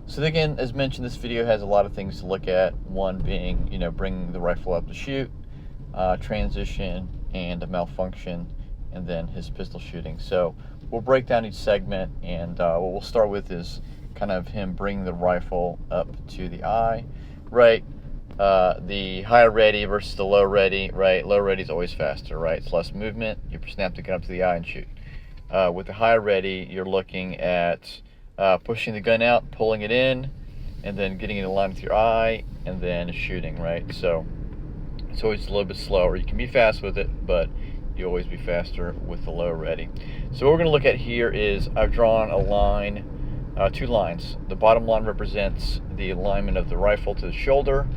So again, as mentioned, this video has a lot of things to look at. One being, bringing the rifle up to shoot, transition, and a malfunction, and then his pistol shooting. So we'll break down each segment, and what we'll start with is kind of him bringing the rifle up to the eye, right? The high ready versus the low ready, right? Low ready is always faster, right? It's less movement. You snap the gun up to the eye and shoot. With the high ready, you're looking at pushing the gun out, pulling it in, and then getting it in line with your eye, and then shooting, right? So it's always a little bit slower. You can be fast with it, but you always be faster with the low ready. So what we're going to look at here is I've drawn a line, two lines. The bottom line represents the alignment of the rifle to the shoulder,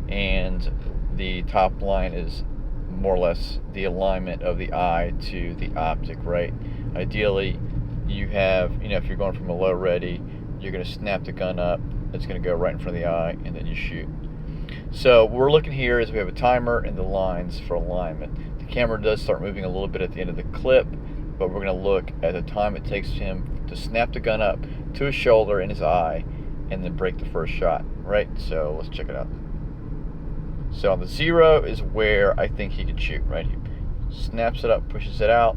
and the top line is more or less the alignment of the eye to the optic, right? Ideally, you have, if you're going from a low ready, you're going to snap the gun up, it's going to go right in front of the eye, and then you shoot. So what we're looking here is we have a timer and the lines for alignment. The camera does start moving a little bit at the end of the clip, but we're going to look at the time it takes him to snap the gun up to his shoulder and his eye, and then break the first shot, right? So let's check it out. So on the 0 is where I think he could shoot, right? He snaps it up, pushes it out,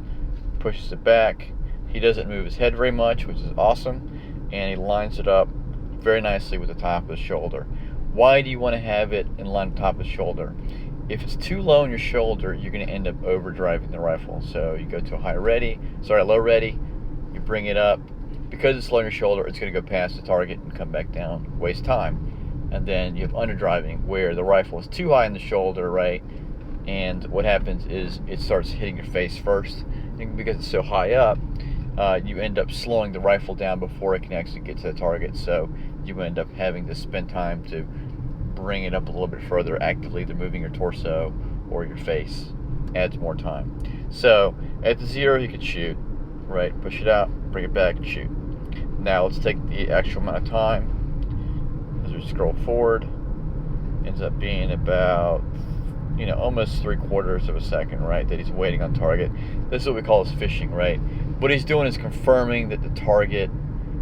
pushes it back. He doesn't move his head very much, which is awesome, and he lines it up very nicely with the top of his shoulder. Why do you want to have it in line with the top of his shoulder? If it's too low in your shoulder, you're going to end up overdriving the rifle. So you go to a low ready, you bring it up. Because it's low in your shoulder, it's going to go past the target and come back down, waste time. And then you have underdriving, where the rifle is too high in the shoulder, right? And what happens is it starts hitting your face first. And because it's so high up, you end up slowing the rifle down before it can actually get to the target. So you end up having to spend time to bring it up a little bit further, actively either moving your torso or your face. Adds more time. So at the 0, he could shoot, right? Push it out, bring it back, and shoot. Now let's take the actual amount of time. As we scroll forward, ends up being about almost 3/4 of a second, right, that he's waiting on target. This is what we call his fishing, right? What he's doing is confirming that the target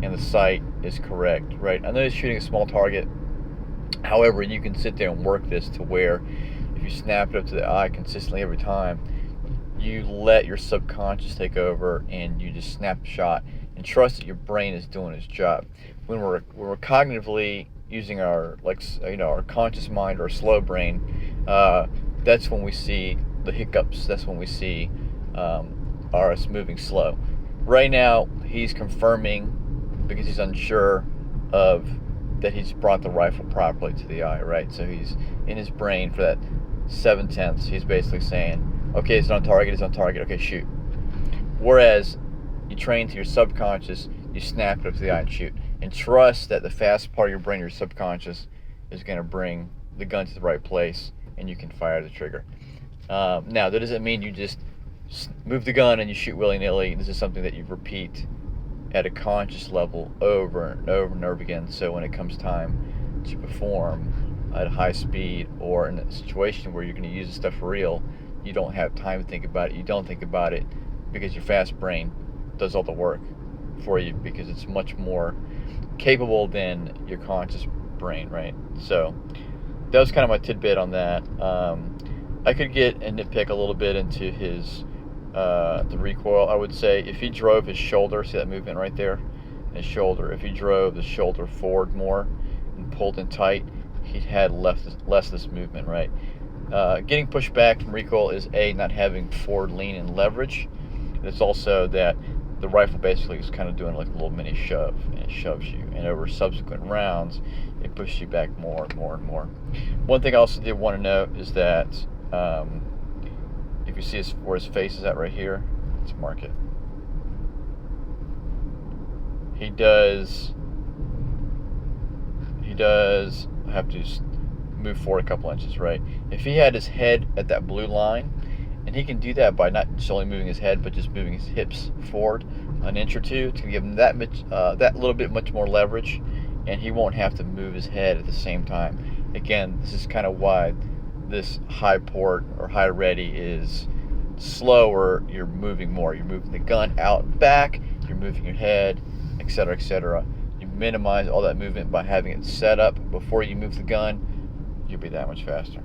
and the sight is correct, right? I know he's shooting a small target. However, you can sit there and work this to where if you snap it up to the eye consistently every time, you let your subconscious take over and you just snap a shot and trust that your brain is doing its job. When we're cognitively using our our conscious mind or slow brain, that's when we see the hiccups. That's when we see us moving slow. Right now, he's confirming because he's unsure of that he's brought the rifle properly to the eye, right? So he's in his brain for that 7/10. He's basically saying, okay, it's on target, okay, shoot. Whereas you train to your subconscious, you snap it up to the eye and shoot. And trust that the fast part of your brain, your subconscious, is going to bring the gun to the right place and you can fire the trigger. Now, that doesn't mean you just move the gun and you shoot willy-nilly. This is something that you repeat at a conscious level over and over and over again. So when it comes time to perform at high speed or in a situation where you're going to use this stuff for real, you don't have time to think about it. You don't think about it because your fast brain does all the work for you because it's much more capable than your conscious brain, right? So that was kind of my tidbit on that. I could get and nitpick a little bit into his the recoil. I would say if he drove his shoulder, see that movement right there, his shoulder. If he drove the shoulder forward more and pulled in tight, he had less of this movement, right? Getting pushed back from recoil is not having forward lean and leverage. It's also that the rifle basically is kind of doing like a little mini shove, and it shoves you. And over subsequent rounds, it pushes you back more and more and more. One thing I also did want to note is that if you see where his face is at right here, let's mark it. He does have to move forward a couple inches, right? If he had his head at that blue line, and he can do that by not just only moving his head, but just moving his hips forward an inch or two. It's going to give him that little bit much more leverage, and he won't have to move his head at the same time. Again, this is kind of why this high port or high ready is slower. You're moving more. You're moving the gun out and back. You're moving your head, etc., etc. You minimize all that movement by having it set up before you move the gun, you'll be that much faster.